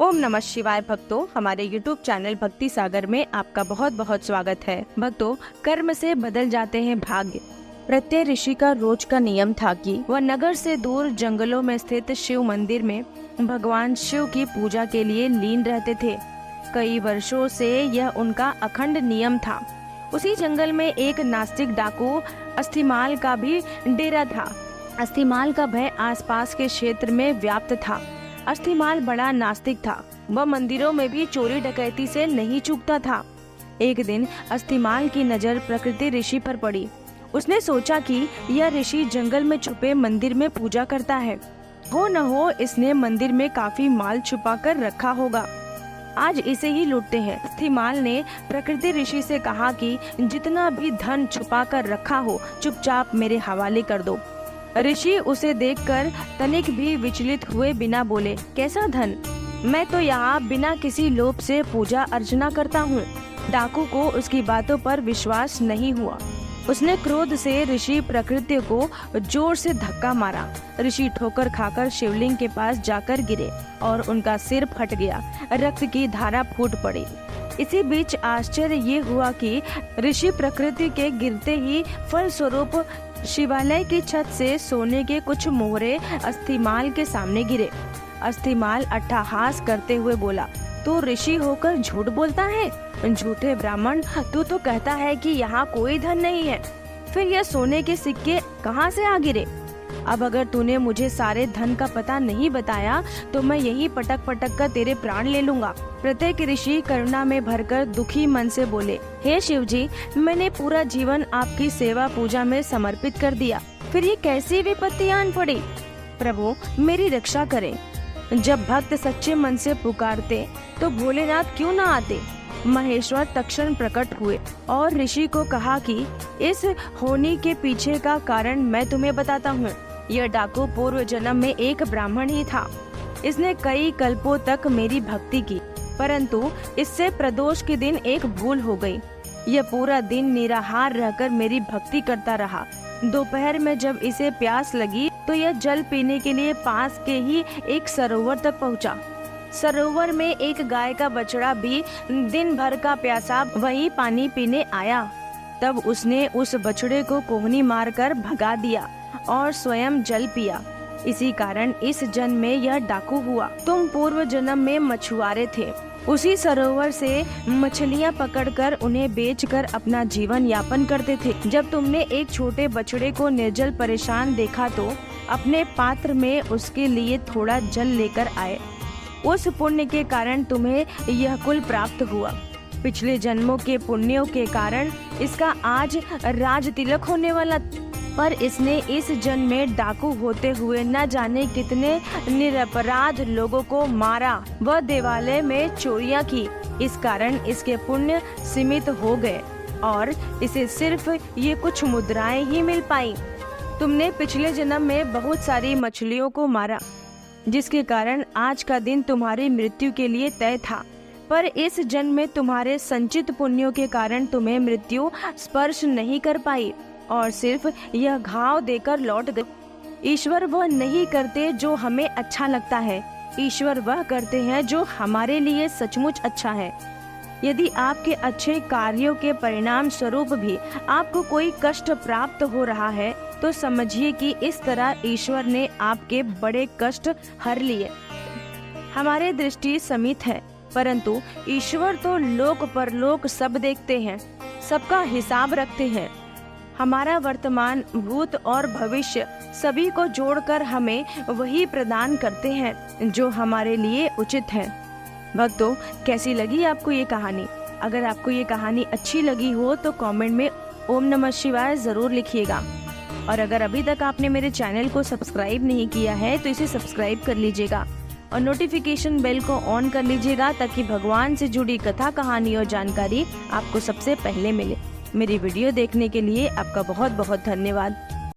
ओम नमः शिवाय भक्तों, हमारे YouTube चैनल भक्ति सागर में आपका बहुत बहुत स्वागत है। भक्तों, कर्म से बदल जाते हैं भाग्य। प्रत्येक ऋषि का रोज का नियम था कि वह नगर से दूर जंगलों में स्थित शिव मंदिर में भगवान शिव की पूजा के लिए लीन रहते थे। कई वर्षों से यह उनका अखंड नियम था। उसी जंगल में एक नास्तिक डाकू अस्थिमाल का भी डेरा था। अस्थिमाल का भय आसपास के क्षेत्र में व्याप्त था। अस्थिमाल बड़ा नास्तिक था। वह मंदिरों में भी चोरी डकैती से नहीं चूकता था। एक दिन अस्थिमाल की नजर प्रकृति ऋषि पर पड़ी। उसने सोचा कि यह ऋषि जंगल में छुपे मंदिर में पूजा करता है। हो न हो इसने मंदिर में काफी माल छुपा कर रखा होगा। आज इसे ही लूटते हैं। अस्थिमाल ने प्रकृति ऋषि से कहा कि जितना भी धन छुपा कर रखा हो चुपचाप मेरे हवाले कर दो। ऋषि उसे देखकर तनिक भी विचलित हुए बिना बोले, कैसा धन? मैं तो यहाँ बिना किसी लोभ से पूजा अर्चना करता हूँ। डाकू को उसकी बातों पर विश्वास नहीं हुआ। उसने क्रोध से ऋषि प्रकृति को जोर से धक्का मारा। ऋषि ठोकर खाकर शिवलिंग के पास जाकर गिरे और उनका सिर फट गया। रक्त की धारा फूट पड़ी। इसी बीच आश्चर्य ये हुआ कि ऋषि प्रकृति के गिरते ही फल स्वरूप शिवालय की छत से सोने के कुछ मोहरे अस्थिमाल के सामने गिरे। अस्थिमाल अट्टहास करते हुए बोला, तू ऋषि होकर झूठ बोलता है? झूठे ब्राह्मण, तू तो कहता है कि यहाँ कोई धन नहीं है, फिर यह सोने के सिक्के कहाँ से आ गिरे? अब अगर तूने मुझे सारे धन का पता नहीं बताया तो मैं यही पटक पटक कर तेरे प्राण ले लूंगा। प्रत्येक ऋषि करुणा में भरकर दुखी मन से बोले, हे शिव जी, मैंने पूरा जीवन आपकी सेवा पूजा में समर्पित कर दिया, फिर ये कैसी विपत्ति आन पड़ी? प्रभु मेरी रक्षा करें। जब भक्त सच्चे मन से पुकारते तो भोलेनाथ क्यों न आते? महेश्वर तत्क्षण प्रकट हुए और ऋषि को कहा कि इस होनी के पीछे का कारण मैं तुम्हें बताता हूँ। यह डाकू पूर्व जन्म में एक ब्राह्मण ही था। इसने कई कल्पों तक मेरी भक्ति की, परंतु इससे प्रदोष के दिन एक भूल हो गई। यह पूरा दिन निराहार रहकर मेरी भक्ति करता रहा। दोपहर में जब इसे प्यास लगी तो यह जल पीने के लिए पास के ही एक सरोवर तक पहुँचा। सरोवर में एक गाय का बछड़ा भी दिन भर का प्यासा वहीं पानी पीने आया। तब उसने उस बछड़े को कोहनी मारकर भगा दिया और स्वयं जल पिया। इसी कारण इस जन्म में यह डाकू हुआ। तुम पूर्व जन्म में मछुआरे थे। उसी सरोवर से मछलियां पकड़कर उन्हें बेचकर अपना जीवन यापन करते थे। जब तुमने एक छोटे बछड़े को निर्जल परेशान देखा तो अपने पात्र में उसके लिए थोड़ा जल लेकर आए। उस पुण्य के कारण तुम्हें यह कुल प्राप्त हुआ। पिछले जन्मों के पुण्यों के कारण इसका आज राज तिलक होने वाला, पर इसने इस जन्म में डाकू होते हुए न जाने कितने निरपराध लोगों को मारा। वह देवालय में चोरियां की। इस कारण इसके पुण्य सीमित हो गए और इसे सिर्फ ये कुछ मुद्राएं ही मिल पाई। तुमने पिछले जन्म में बहुत सारी मछलियों को मारा, जिसके कारण आज का दिन तुम्हारी मृत्यु के लिए तय था, पर इस जन्म में तुम्हारे संचित पुण्यों के कारण तुम्हें मृत्यु स्पर्श नहीं कर पाई और सिर्फ यह घाव देकर लौट गई। ईश्वर वह नहीं करते जो हमें अच्छा लगता है। ईश्वर वह करते हैं जो हमारे लिए सचमुच अच्छा है। यदि आपके अच्छे कार्यों के परिणाम स्वरूप भी आपको कोई कष्ट प्राप्त हो रहा है तो समझिए कि इस तरह ईश्वर ने आपके बड़े कष्ट हर लिए। हमारे दृष्टि सीमित है, परंतु ईश्वर तो लोक परलोक सब देखते हैं, सबका हिसाब रखते हैं। हमारा वर्तमान, भूत और भविष्य सभी को जोड़कर हमें वही प्रदान करते हैं जो हमारे लिए उचित है। भक्तों, कैसी लगी आपको ये कहानी? अगर आपको ये कहानी अच्छी लगी हो तो कमेंट में ओम नमः शिवाय जरूर लिखिएगा। और अगर अभी तक आपने मेरे चैनल को सब्सक्राइब नहीं किया है तो इसे सब्सक्राइब कर लीजिएगा और नोटिफिकेशन बेल को ऑन कर लीजिएगा ताकि भगवान से जुड़ी कथा, कहानी और जानकारी आपको सबसे पहले मिले। मेरी वीडियो देखने के लिए आपका बहुत बहुत धन्यवाद।